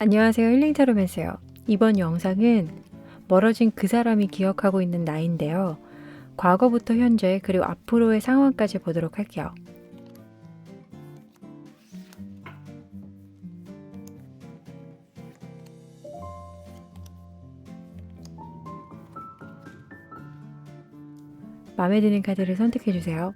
안녕하세요. 힐링타로맨스요. 이번 영상은 멀어진 그 사람이 기억하고 있는 나인데요. 과거부터 현재 그리고 앞으로의 상황까지 보도록 할게요. 마음에 드는 카드를 선택해주세요.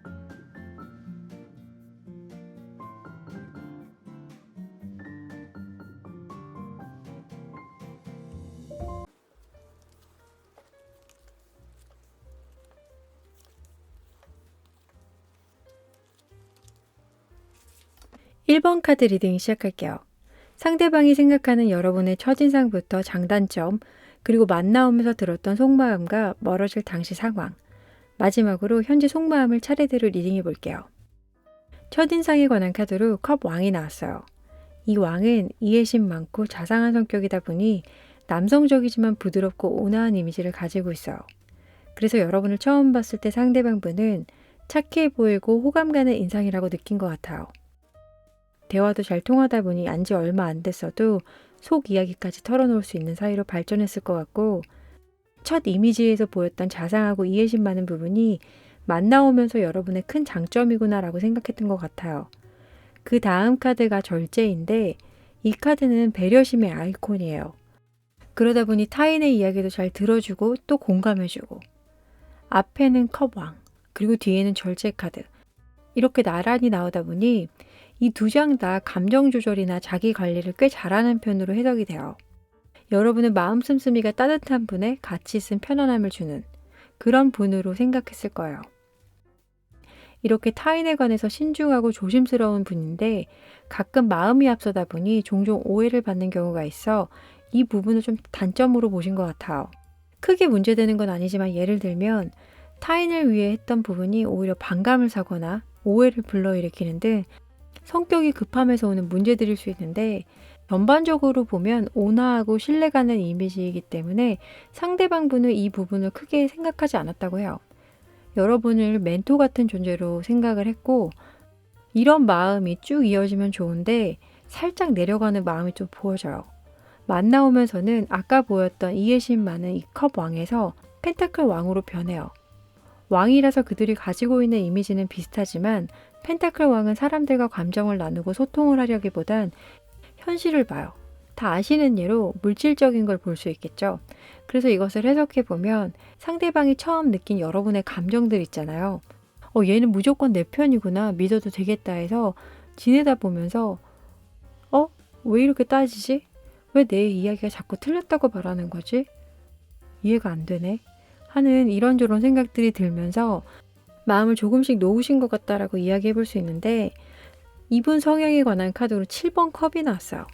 (1번) 카드 리딩 시작할게요. 상대방이 생각하는 여러분의 첫인상부터 장단점, 그리고 만나오면서 들었던 속마음과 멀어질 당시 상황, 마지막으로 현재 속마음을 차례대로 리딩해 볼게요. 첫인상에 관한 카드로 컵 왕이 나왔어요. 이 왕은 이해심 많고 자상한 성격이다 보니 남성적이지만 부드럽고 온화한 이미지를 가지고 있어요. 그래서 여러분을 처음 봤을 때 상대방 분은 착해 보이고 호감 가는 인상이라고 느낀 것 같아요. 대화도 잘 통하다 보니 안지 얼마 안 됐어도 속 이야기까지 털어놓을 수 있는 사이로 발전했을 것 같고, 첫 이미지에서 보였던 자상하고 이해심 많은 부분이 만나오면서 여러분의 큰 장점이구나 라고 생각했던 것 같아요. 그 다음 카드가 절제인데, 이 카드는 배려심의 아이콘이에요. 그러다 보니 타인의 이야기도 잘 들어주고 또 공감해주고, 앞에는 컵왕, 그리고 뒤에는 절제 카드, 이렇게 나란히 나오다 보니 이 두 장 다 감정 조절이나 자기 관리를 꽤 잘하는 편으로 해석이 돼요. 여러분은 마음 씀씀이가 따뜻한 분에 같이 있음 편안함을 주는 그런 분으로 생각했을 거예요. 이렇게 타인에 관해서 신중하고 조심스러운 분인데, 가끔 마음이 앞서다 보니 종종 오해를 받는 경우가 있어 이 부분을 좀 단점으로 보신 것 같아요. 크게 문제되는 건 아니지만, 예를 들면 타인을 위해 했던 부분이 오히려 반감을 사거나 오해를 불러일으키는 등 성격이 급함에서 오는 문제들일 수 있는데, 전반적으로 보면 온화하고 신뢰가는 이미지이기 때문에 상대방 분은 이 부분을 크게 생각하지 않았다고 해요. 여러분을 멘토 같은 존재로 생각을 했고, 이런 마음이 쭉 이어지면 좋은데 살짝 내려가는 마음이 좀 보여져요. 만나오면서는 아까 보였던 이해심 많은 이 컵 왕에서 펜타클 왕으로 변해요. 왕이라서 그들이 가지고 있는 이미지는 비슷하지만, 펜타클 왕은 사람들과 감정을 나누고 소통을 하려기보단 현실을 봐요. 다 아시는 예로 물질적인 걸 볼 수 있겠죠. 그래서 이것을 해석해 보면 상대방이 처음 느낀 여러분의 감정들 있잖아요. 얘는 무조건 내 편이구나, 믿어도 되겠다 해서 지내다 보면서 왜 이렇게 따지지? 왜 내 이야기가 자꾸 틀렸다고 말하는 거지? 이해가 안 되네. 하는 이런저런 생각들이 들면서 마음을 조금씩 놓으신 것 같다라고 이야기해 볼 수 있는데, 이분 성향에 관한 카드로 7번 컵이 나왔어요.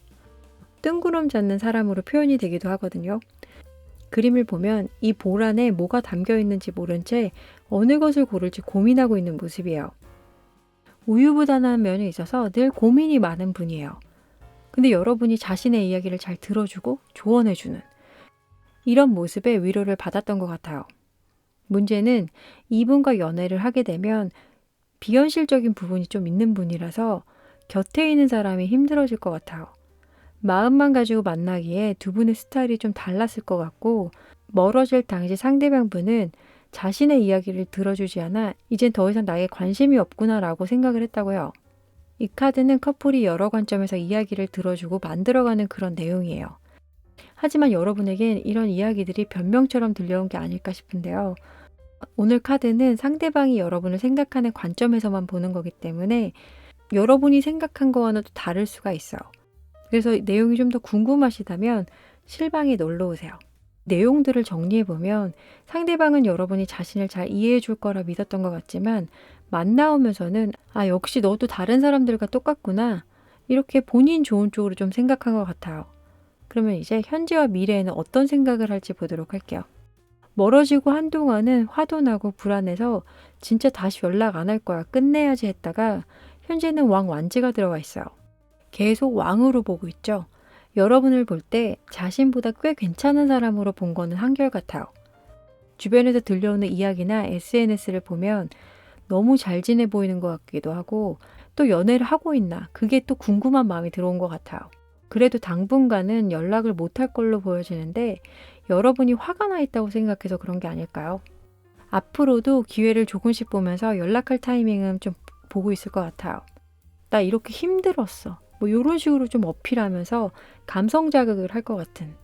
뜬구름 잡는 사람으로 표현이 되기도 하거든요. 그림을 보면 이 볼 안에 뭐가 담겨 있는지 모른 채 어느 것을 고를지 고민하고 있는 모습이에요. 우유부단한 면이 있어서 늘 고민이 많은 분이에요. 근데 여러분이 자신의 이야기를 잘 들어주고 조언해주는 이런 모습에 위로를 받았던 것 같아요. 문제는 이분과 연애를 하게 되면 비현실적인 부분이 좀 있는 분이라서 곁에 있는 사람이 힘들어질 것 같아요. 마음만 가지고 만나기에 두 분의 스타일이 좀 달랐을 것 같고, 멀어질 당시 상대방 분은 자신의 이야기를 들어주지 않아 이젠 더 이상 나에게 관심이 없구나 라고 생각을 했다고 해요. 이 카드는 커플이 여러 관점에서 이야기를 들어주고 만들어가는 그런 내용이에요. 하지만 여러분에겐 이런 이야기들이 변명처럼 들려온 게 아닐까 싶은데요. 오늘 카드는 상대방이 여러분을 생각하는 관점에서만 보는 거기 때문에 여러분이 생각한 거와는 또 다를 수가 있어요. 그래서 내용이 좀 더 궁금하시다면 실방에 놀러 오세요. 내용들을 정리해보면 상대방은 여러분이 자신을 잘 이해해 줄 거라 믿었던 것 같지만, 만나오면서는 역시 너도 다른 사람들과 똑같구나, 이렇게 본인 좋은 쪽으로 좀 생각한 것 같아요. 그러면 이제 현재와 미래에는 어떤 생각을 할지 보도록 할게요. 멀어지고 한동안은 화도 나고 불안해서 진짜 다시 연락 안 할 거야, 끝내야지 했다가 현재는 왕 완지가 들어와 있어요. 계속 왕으로 보고 있죠. 여러분을 볼 때 자신보다 꽤 괜찮은 사람으로 본 거는 한결같아요. 주변에서 들려오는 이야기나 SNS를 보면 너무 잘 지내 보이는 것 같기도 하고, 또 연애를 하고 있나, 그게 또 궁금한 마음이 들어온 것 같아요. 그래도 당분간은 연락을 못할 걸로 보여지는데 여러분이 화가 나 있다고 생각해서 그런 게 아닐까요? 앞으로도 기회를 조금씩 보면서 연락할 타이밍은 좀 보고 있을 것 같아요. 나 이렇게 힘들었어. 뭐 이런 식으로 좀 어필하면서 감성 자극을 할 것 같은.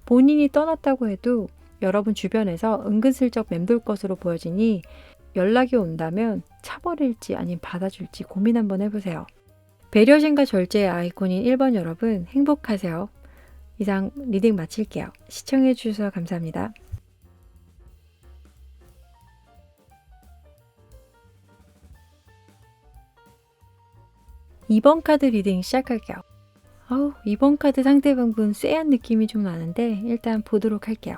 본인이 떠났다고 해도 여러분 주변에서 은근슬쩍 맴돌 것으로 보여지니 연락이 온다면 차버릴지 아니면 받아줄지 고민 한번 해보세요. 배려심과 절제의 아이콘인 1번 여러분 행복하세요. 이상 리딩 마칠게요. 시청해주셔서 감사합니다. 2번 카드 리딩 시작할게요. 이번 카드 상대방분 쎄한 느낌이 좀 나는데 일단 보도록 할게요.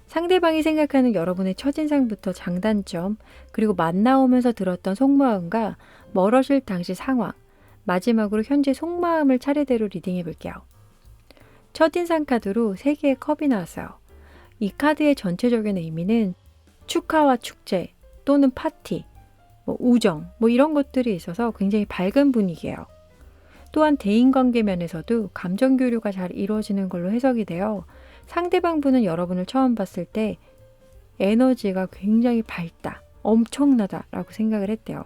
상대방이 생각하는 여러분의 첫인상부터 장단점, 그리고 만나오면서 들었던 속마음과 멀어질 당시 상황, 마지막으로 현재 속마음을 차례대로 리딩해 볼게요. 첫인상 카드로 3개의 컵이 나왔어요. 이 카드의 전체적인 의미는 축하와 축제 또는 파티, 우정, 이런 것들이 있어서 굉장히 밝은 분위기예요. 또한 대인관계 면에서도 감정 교류가 잘 이루어지는 걸로 해석이 되어 상대방 분은 여러분을 처음 봤을 때 에너지가 굉장히 밝다, 엄청나다 라고 생각을 했대요.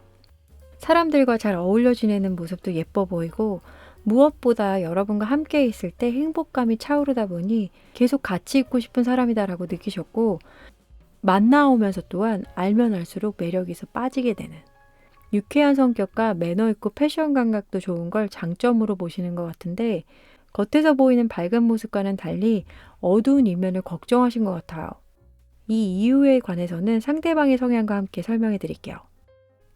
사람들과 잘 어울려 지내는 모습도 예뻐 보이고 무엇보다 여러분과 함께 있을 때 행복감이 차오르다 보니 계속 같이 있고 싶은 사람이다라고 느끼셨고 만나오면서 또한 알면 알수록 매력이 있어 빠지게 되는 유쾌한 성격과 매너 있고 패션 감각도 좋은 걸 장점으로 보시는 것 같은데 겉에서 보이는 밝은 모습과는 달리 어두운 이면을 걱정하신 것 같아요. 이 이유에 관해서는 상대방의 성향과 함께 설명해 드릴게요.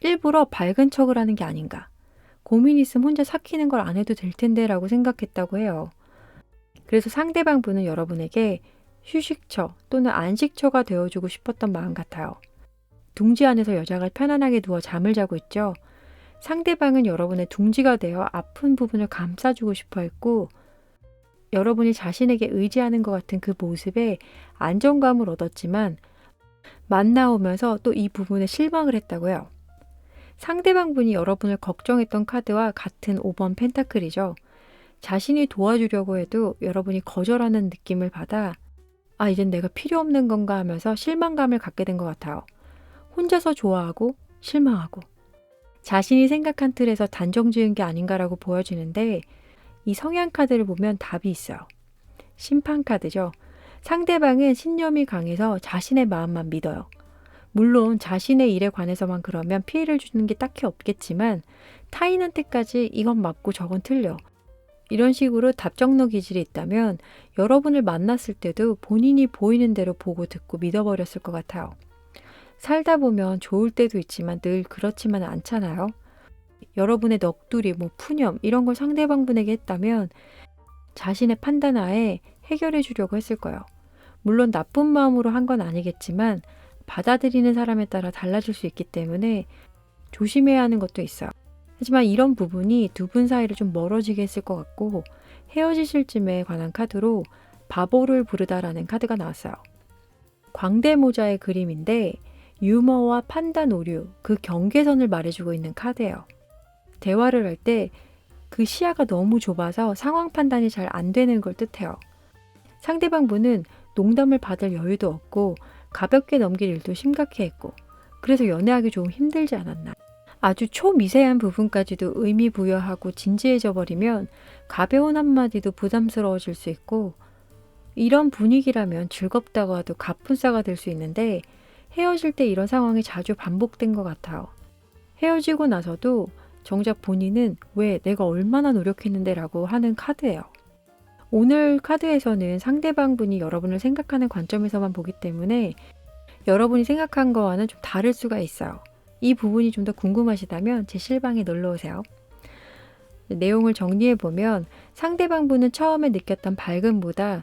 일부러 밝은 척을 하는 게 아닌가. 고민 있으면 혼자 삭히는 걸 안 해도 될 텐데 라고 생각했다고 해요. 그래서 상대방 분은 여러분에게 휴식처 또는 안식처가 되어주고 싶었던 마음 같아요. 둥지 안에서 여자가 편안하게 누워 잠을 자고 있죠. 상대방은 여러분의 둥지가 되어 아픈 부분을 감싸주고 싶어 했고 여러분이 자신에게 의지하는 것 같은 그 모습에 안정감을 얻었지만 만나오면서 또 이 부분에 실망을 했다고요. 상대방 분이 여러분을 걱정했던 카드와 같은 5번 펜타클이죠. 자신이 도와주려고 해도 여러분이 거절하는 느낌을 받아 이젠 내가 필요 없는 건가 하면서 실망감을 갖게 된 것 같아요. 혼자서 좋아하고 실망하고 자신이 생각한 틀에서 단정 지은 게 아닌가라고 보여지는데 이 성향 카드를 보면 답이 있어요. 심판 카드죠. 상대방은 신념이 강해서 자신의 마음만 믿어요. 물론 자신의 일에 관해서만 그러면 피해를 주는 게 딱히 없겠지만 타인한테까지 이건 맞고 저건 틀려. 이런 식으로 답정너 기질이 있다면 여러분을 만났을 때도 본인이 보이는 대로 보고 듣고 믿어버렸을 것 같아요. 살다 보면 좋을 때도 있지만 늘 그렇지만은 않잖아요. 여러분의 넋두리, 푸념 이런 걸 상대방 분에게 했다면 자신의 판단 하에 해결해 주려고 했을 거예요. 물론 나쁜 마음으로 한 건 아니겠지만 받아들이는 사람에 따라 달라질 수 있기 때문에 조심해야 하는 것도 있어요. 하지만 이런 부분이 두 분 사이를 좀 멀어지게 했을 것 같고 헤어지실 쯤에 관한 카드로 바보를 부르다라는 카드가 나왔어요. 광대모자의 그림인데 유머와 판단 오류, 그 경계선을 말해주고 있는 카드예요. 대화를 할 때 그 시야가 너무 좁아서 상황 판단이 잘 안 되는 걸 뜻해요. 상대방 분은 농담을 받을 여유도 없고 가볍게 넘길 일도 심각해했고 그래서 연애하기 좀 힘들지 않았나. 아주 초미세한 부분까지도 의미 부여하고 진지해져 버리면 가벼운 한마디도 부담스러워질 수 있고 이런 분위기라면 즐겁다고 해도 갑분싸가 될 수 있는데 헤어질 때 이런 상황이 자주 반복된 것 같아요. 헤어지고 나서도 정작 본인은 왜 내가 얼마나 노력했는데 라고 하는 카드예요. 오늘 카드에서는 상대방 분이 여러분을 생각하는 관점에서만 보기 때문에 여러분이 생각한 거와는 좀 다를 수가 있어요. 이 부분이 좀 더 궁금하시다면 제 실방에 놀러오세요. 내용을 정리해보면 상대방 분은 처음에 느꼈던 밝음보다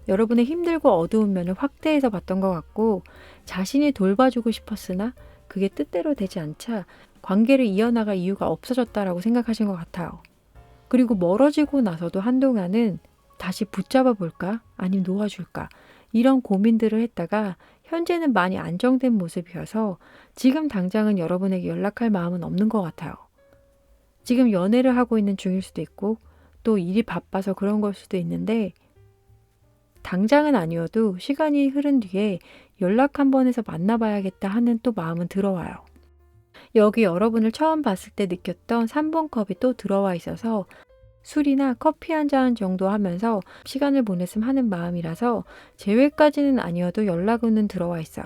여러분의 힘들고 어두운 면을 확대해서 봤던 것 같고 자신이 돌봐주고 싶었으나 그게 뜻대로 되지 않자 관계를 이어나갈 이유가 없어졌다라고 생각하신 것 같아요. 그리고 멀어지고 나서도 한동안은 다시 붙잡아 볼까? 아니면 놓아줄까? 이런 고민들을 했다가 현재는 많이 안정된 모습이어서 지금 당장은 여러분에게 연락할 마음은 없는 것 같아요. 지금 연애를 하고 있는 중일 수도 있고 또 일이 바빠서 그런 걸 수도 있는데 당장은 아니어도 시간이 흐른 뒤에 연락 한번 해서 만나봐야겠다 하는 또 마음은 들어와요. 여기 여러분을 처음 봤을 때 느꼈던 3번 컵이 또 들어와 있어서 술이나 커피 한 잔 정도 하면서 시간을 보냈으면 하는 마음이라서 재회까지는 아니어도 연락은 들어와 있어요.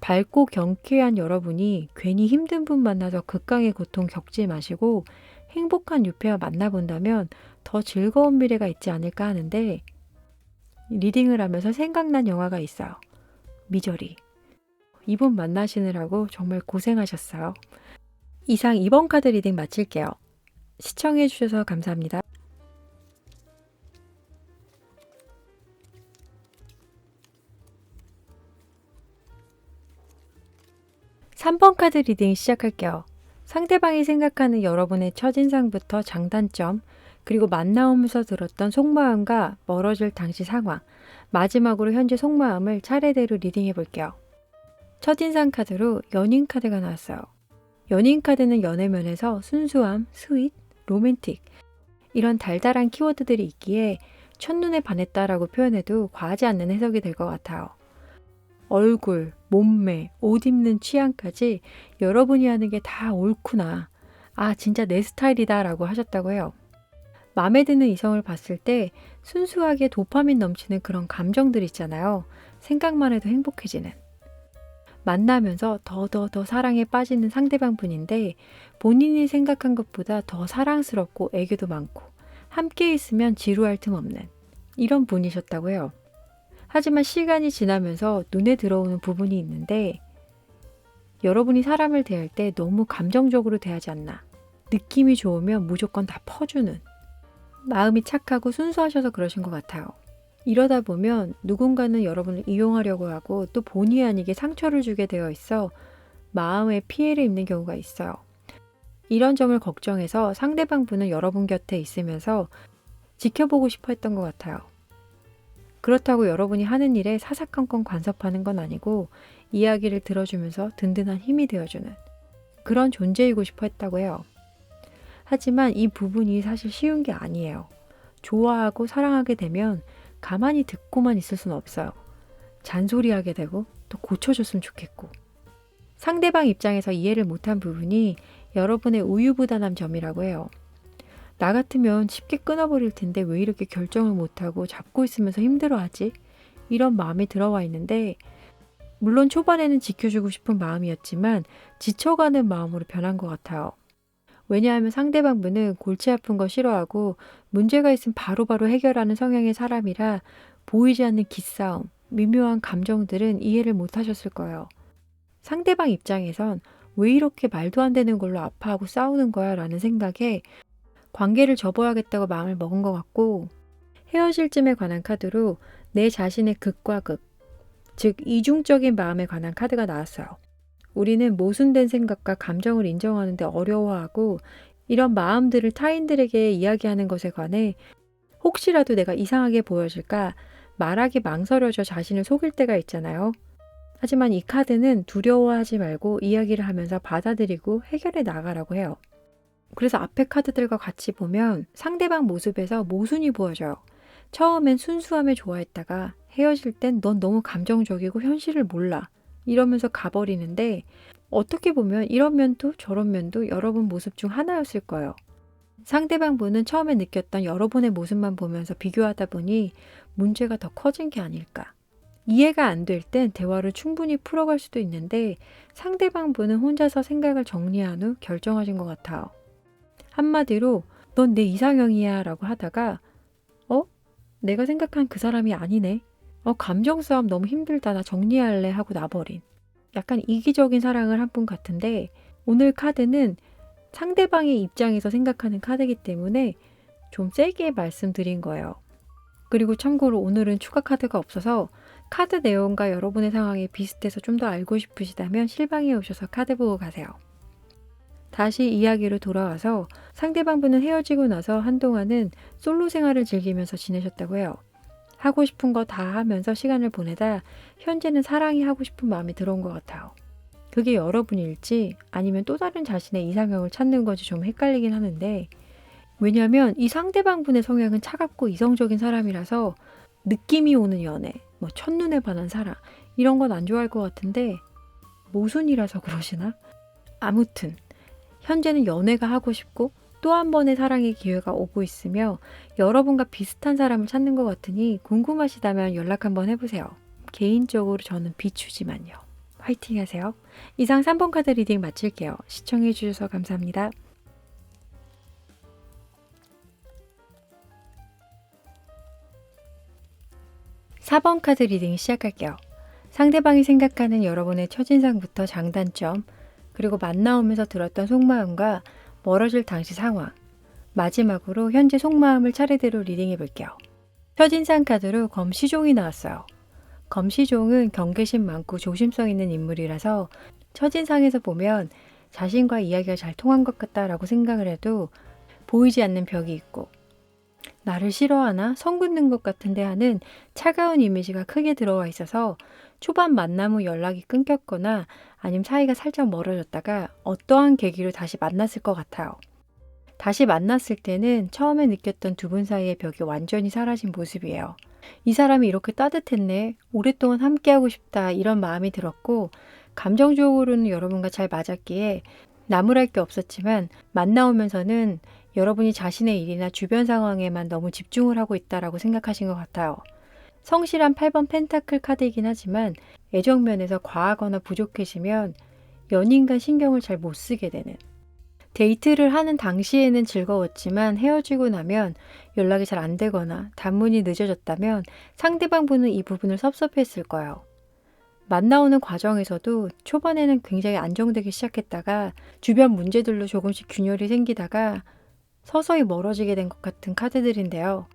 밝고 경쾌한 여러분이 괜히 힘든 분 만나서 극강의 고통 겪지 마시고 행복한 유폐와 만나본다면 더 즐거운 미래가 있지 않을까 하는데 리딩을 하면서 생각난 영화가 있어요. 미저리. 이분 만나시느라고 정말 고생하셨어요. 이상 2번 카드 리딩 마칠게요. 시청해주셔서 감사합니다. 3번 카드 리딩 시작할게요. 상대방이 생각하는 여러분의 첫인상부터 장단점, 그리고 만나오면서 들었던 속마음과 멀어질 당시 상황, 마지막으로 현재 속마음을 차례대로 리딩해 볼게요. 첫인상 카드로 연인 카드가 나왔어요. 연인 카드는 연애면에서 순수함, 스윗, 로맨틱 이런 달달한 키워드들이 있기에 첫눈에 반했다라고 표현해도 과하지 않는 해석이 될 것 같아요. 얼굴, 몸매, 옷 입는 취향까지 여러분이 하는 게 다 옳구나. 아, 진짜 내 스타일이다 라고 하셨다고 해요. 마음에 드는 이성을 봤을 때 순수하게 도파민 넘치는 그런 감정들 있잖아요. 생각만 해도 행복해지는. 만나면서 더 사랑에 빠지는 상대방 분인데 본인이 생각한 것보다 더 사랑스럽고 애교도 많고 함께 있으면 지루할 틈 없는 이런 분이셨다고 해요. 하지만 시간이 지나면서 눈에 들어오는 부분이 있는데 여러분이 사람을 대할 때 너무 감정적으로 대하지 않나. 느낌이 좋으면 무조건 다 퍼주는. 마음이 착하고 순수하셔서 그러신 것 같아요. 이러다 보면 누군가는 여러분을 이용하려고 하고 또 본의 아니게 상처를 주게 되어 있어 마음에 피해를 입는 경우가 있어요. 이런 점을 걱정해서 상대방 분은 여러분 곁에 있으면서 지켜보고 싶어 했던 것 같아요. 그렇다고 여러분이 하는 일에 사사건건 간섭하는 건 아니고 이야기를 들어주면서 든든한 힘이 되어주는 그런 존재이고 싶어 했다고 해요. 하지만 이 부분이 사실 쉬운 게 아니에요. 좋아하고 사랑하게 되면 가만히 듣고만 있을 수는 없어요. 잔소리하게 되고 또 고쳐줬으면 좋겠고. 상대방 입장에서 이해를 못한 부분이 여러분의 우유부단한 점이라고 해요. 나 같으면 쉽게 끊어버릴 텐데 왜 이렇게 결정을 못하고 잡고 있으면서 힘들어하지? 이런 마음이 들어와 있는데 물론 초반에는 지켜주고 싶은 마음이었지만 지쳐가는 마음으로 변한 것 같아요. 왜냐하면 상대방 분은 골치 아픈 거 싫어하고 문제가 있으면 바로바로 해결하는 성향의 사람이라 보이지 않는 기싸움, 미묘한 감정들은 이해를 못 하셨을 거예요. 상대방 입장에선 왜 이렇게 말도 안 되는 걸로 아파하고 싸우는 거야 라는 생각에 관계를 접어야겠다고 마음을 먹은 것 같고 헤어질 쯤에 관한 카드로 내 자신의 극과 극, 즉 이중적인 마음에 관한 카드가 나왔어요. 우리는 모순된 생각과 감정을 인정하는데 어려워하고 이런 마음들을 타인들에게 이야기하는 것에 관해 혹시라도 내가 이상하게 보여질까 말하기 망설여져 자신을 속일 때가 있잖아요. 하지만 이 카드는 두려워하지 말고 이야기를 하면서 받아들이고 해결해 나가라고 해요. 그래서 앞에 카드들과 같이 보면 상대방 모습에서 모순이 보여져요. 처음엔 순수함에 좋아했다가 헤어질 땐 넌 너무 감정적이고 현실을 몰라. 이러면서 가버리는데 어떻게 보면 이런 면도 저런 면도 여러분 모습 중 하나였을 거예요. 상대방 분은 처음에 느꼈던 여러분의 모습만 보면서 비교하다 보니 문제가 더 커진 게 아닐까. 이해가 안 될 땐 대화를 충분히 풀어갈 수도 있는데 상대방 분은 혼자서 생각을 정리한 후 결정하신 것 같아요. 한마디로 넌 내 이상형이야 라고 하다가 내가 생각한 그 사람이 아니네. 감정 싸움 너무 힘들다. 나 정리할래 하고 나버린. 약간 이기적인 사랑을 한 분 같은데 오늘 카드는 상대방의 입장에서 생각하는 카드이기 때문에 좀 세게 말씀드린 거예요. 그리고 참고로 오늘은 추가 카드가 없어서 카드 내용과 여러분의 상황이 비슷해서 좀 더 알고 싶으시다면 실방에 오셔서 카드 보고 가세요. 다시 이야기로 돌아와서 상대방 분은 헤어지고 나서 한동안은 솔로 생활을 즐기면서 지내셨다고 해요. 하고 싶은 거 다 하면서 시간을 보내다 현재는 사랑이 하고 싶은 마음이 들어온 것 같아요. 그게 여러분일지 아니면 또 다른 자신의 이상형을 찾는 건지 좀 헷갈리긴 하는데 왜냐면 이 상대방분의 성향은 차갑고 이성적인 사람이라서 느낌이 오는 연애, 뭐 첫눈에 반한 사랑 이런 건 안 좋아할 것 같은데 모순이라서 그러시나? 아무튼 현재는 연애가 하고 싶고 또 한 번의 사랑의 기회가 오고 있으며 여러분과 비슷한 사람을 찾는 것 같으니 궁금하시다면 연락 한번 해보세요. 개인적으로 저는 비추지만요. 화이팅 하세요. 이상 3번 카드 리딩 마칠게요. 시청해주셔서 감사합니다. 4번 카드 리딩 시작할게요. 상대방이 생각하는 여러분의 첫인상부터 장단점, 그리고 만나오면서 들었던 속마음과 멀어질 당시 상황, 마지막으로 현재 속마음을 차례대로 리딩해 볼게요. 첫인상 카드로 검시종이 나왔어요. 검시종은 경계심 많고 조심성 있는 인물이라서 첫인상에서 보면 자신과 이야기가 잘 통한 것 같다라고 생각을 해도 보이지 않는 벽이 있고 나를 싫어하나 선 긋는 것 같은데 하는 차가운 이미지가 크게 들어와 있어서 초반 만남 후 연락이 끊겼거나 아니면 사이가 살짝 멀어졌다가 어떠한 계기로 다시 만났을 것 같아요. 다시 만났을 때는 처음에 느꼈던 두 분 사이의 벽이 완전히 사라진 모습이에요. 이 사람이 이렇게 따뜻했네, 오랫동안 함께하고 싶다 이런 마음이 들었고 감정적으로는 여러분과 잘 맞았기에 나무랄 게 없었지만 만나오면서는 여러분이 자신의 일이나 주변 상황에만 너무 집중을 하고 있다라고 생각하신 것 같아요. 성실한 8번 펜타클 카드이긴 하지만 애정면에서 과하거나 부족해지면 연인과 신경을 잘 못 쓰게 되는, 데이트를 하는 당시에는 즐거웠지만 헤어지고 나면 연락이 잘 안 되거나 단문이 늦어졌다면 상대방 분은 이 부분을 섭섭했을 거예요. 만나오는 과정에서도 초반에는 굉장히 안정되기 시작했다가 주변 문제들로 조금씩 균열이 생기다가 서서히 멀어지게 된 것 같은 카드들인데요.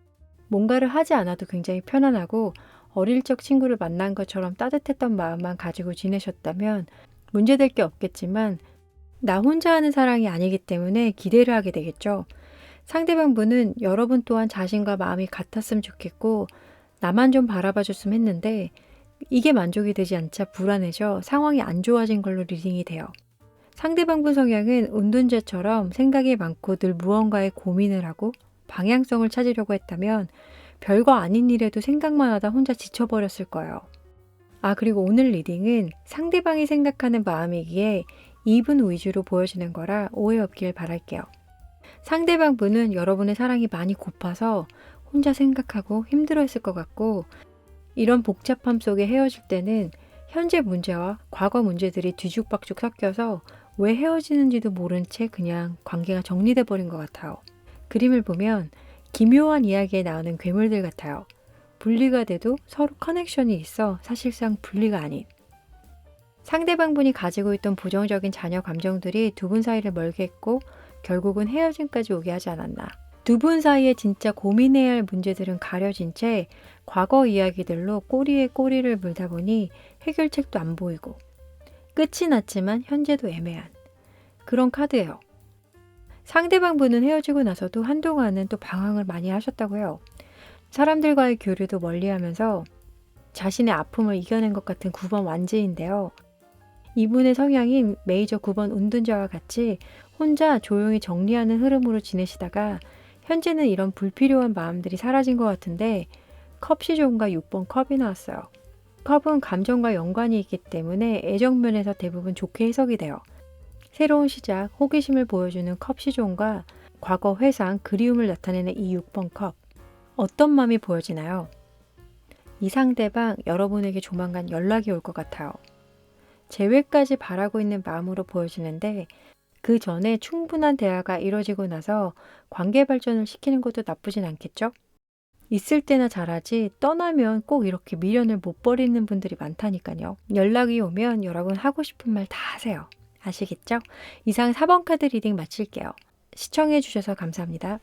뭔가를 하지 않아도 굉장히 편안하고 어릴 적 친구를 만난 것처럼 따뜻했던 마음만 가지고 지내셨다면 문제될 게 없겠지만 나 혼자 하는 사랑이 아니기 때문에 기대를 하게 되겠죠. 상대방 분은 여러분 또한 자신과 마음이 같았으면 좋겠고 나만 좀 바라봐 줬으면 했는데 이게 만족이 되지 않자 불안해져 상황이 안 좋아진 걸로 리딩이 돼요. 상대방 분 성향은 은둔자처럼 생각이 많고 늘 무언가에 고민을 하고 방향성을 찾으려고 했다면 별거 아닌 일에도 생각만 하다 혼자 지쳐버렸을 거예요. 그리고 오늘 리딩은 상대방이 생각하는 마음이기에 이분 위주로 보여지는 거라 오해 없길 바랄게요. 상대방 분은 여러분의 사랑이 많이 고파서 혼자 생각하고 힘들어했을 것 같고 이런 복잡함 속에 헤어질 때는 현재 문제와 과거 문제들이 뒤죽박죽 섞여서 왜 헤어지는지도 모른 채 그냥 관계가 정리돼 버린 것 같아요. 그림을 보면 기묘한 이야기에 나오는 괴물들 같아요. 분리가 돼도 서로 커넥션이 있어 사실상 분리가 아닌. 상대방 분이 가지고 있던 부정적인 자녀 감정들이 두 분 사이를 멀게 했고 결국은 헤어짐까지 오게 하지 않았나. 두 분 사이에 진짜 고민해야 할 문제들은 가려진 채 과거 이야기들로 꼬리에 꼬리를 물다 보니 해결책도 안 보이고 끝이 났지만 현재도 애매한 그런 카드예요. 상대방 분은 헤어지고 나서도 한동안은 또 방황을 많이 하셨다고 해요. 사람들과의 교류도 멀리하면서 자신의 아픔을 이겨낸 것 같은 9번 완제인데요. 이분의 성향인 메이저 9번 은둔자와 같이 혼자 조용히 정리하는 흐름으로 지내시다가 현재는 이런 불필요한 마음들이 사라진 것 같은데 컵시존과 6번 컵이 나왔어요. 컵은 감정과 연관이 있기 때문에 애정면에서 대부분 좋게 해석이 돼요. 새로운 시작, 호기심을 보여주는 컵시존과 과거 회상, 그리움을 나타내는 이 6번 컵. 어떤 마음이 보여지나요? 이 상대방 여러분에게 조만간 연락이 올 것 같아요. 재회까지 바라고 있는 마음으로 보여지는데 그 전에 충분한 대화가 이뤄지고 나서 관계 발전을 시키는 것도 나쁘진 않겠죠? 있을 때나 잘하지 떠나면 꼭 이렇게 미련을 못 버리는 분들이 많다니까요. 연락이 오면 여러분 하고 싶은 말 다 하세요. 아시겠죠? 이상 4번 카드 리딩 마칠게요. 시청해 주셔서 감사합니다.